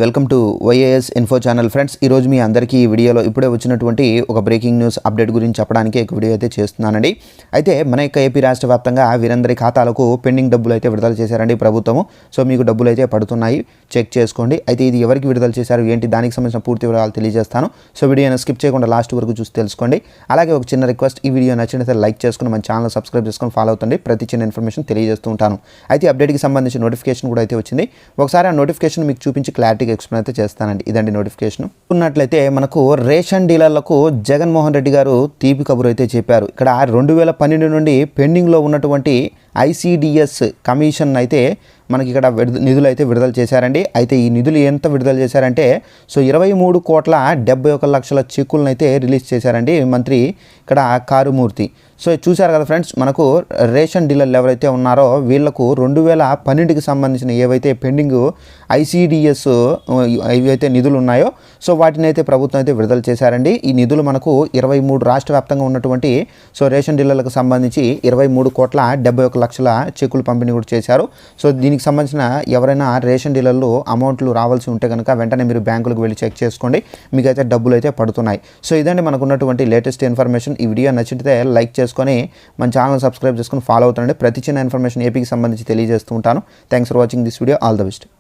Welcome to YAS info channel friends. ఈరోజు మీ అందరికీ ఈ వీడియోలో ఇప్పుడే వచ్చినటువంటి ఒక బ్రేకింగ్ న్యూస్ అప్డేట్ గురించి చెప్పడానికి ఒక వీడియో అయితే చేస్తున్నానండి. అయితే మన యొక్క ఏపీ రాష్ట్ర వ్యాప్తంగా వీరందరి ఖాతాలకు పెండింగ్ డబ్బులు అయితే విడుదల చేశారండి ప్రభుత్వము. సో మీకు డబ్బులు అయితే పడుతున్నాయి, చెక్ చేసుకోండి. అయితే ఇది ఎవరికి విడుదల చేశారు ఏంటి దానికి సంబంధించిన పూర్తి వివరాలు తెలియజేస్తాను. సో వీడియోని స్కిప్ చేయకుండా లాస్ట్ వరకు చూసి తెలుసుకోండి. అలాగే ఒక చిన్న రిక్వెస్ట్, ఈ వీడియో నచ్చినట్లయితే లైక్ చేసుకుని మన ఛానల్ సబ్స్క్రైబ్ చేసుకొని ఫాలో అవుతుంది. ప్రతి చిన్న ఇన్ఫర్మేషన్ తెలియజేస్తూ ఉంటాను. అయితే అప్డేట్కి సంబంధించిన నోటిఫికేషన్ కూడా అయితే వచ్చింది. ఒకసారి ఆ నోటిఫికేషన్ మీకు చూపించి క్లారిటీగా ఎక్స్ప్లెయిన్ అయితే చేస్తానండి. ఇదండి నోటిఫికేషన్. ఉన్నట్లయితే మనకు రేషన్ డీలర్లకు జగన్మోహన్ రెడ్డి గారు తీపి కబురు అయితే చెప్పారు. ఇక్కడ 2012 నుండి పెండింగ్లో ఉన్నటువంటి ఐసిడిఎస్ కమిషన్ అయితే మనకి ఇక్కడ నిధులు అయితే విడుదల చేశారండి. అయితే ఈ నిధులు ఎంత విడుదల చేశారంటే 23,71,00,000 చెక్కులను అయితే రిలీజ్ చేశారండి మంత్రి ఇక్కడ కారుమూర్తి. సో చూశారు కదా ఫ్రెండ్స్, మనకు రేషన్ డీలర్లు ఎవరైతే ఉన్నారో వీళ్లకు 2012కి సంబంధించిన ఏవైతే పెండింగ్ ఐసిడిఎస్ ఏవైతే నిధులు ఉన్నాయో సో వాటిని అయితే ప్రభుత్వం అయితే విడుదల చేశారండి. ఈ నిధులు మనకు 23 రాష్ట్ర వ్యాప్తంగా ఉన్నటువంటి రేషన్ డీలర్లకు సంబంధించి 23,71,00,000 చెక్కులు పంపిణీ కూడా చేశారు. సో దీనికి సంబంధించిన ఎవరైనా రేషన్ డీలర్లు అమౌంట్లు రావాల్సి ఉంటే కనుక వెంటనే మీరు బ్యాంకులకు వెళ్ళి చెక్ చేసుకోండి, మీకైతే డబ్బులు అయితే పడుతున్నాయి. సో ఇదండి మనకు ఉన్నటువంటి లేటెస్ట్ ఇన్ఫర్మేషన్. ఈ వీడియో నచ్చితే లైక్ చేసుకొని మన ఛానల్ సబ్స్క్రైబ్ చేసుకొని ఫాలో అవుతుండండి. ప్రతి చిన్న ఇన్ఫర్మేషన్ ఏపీకి సంబంధించి తెలియజేస్తూ ఉంటాను. Thanks for watching this video. All the best.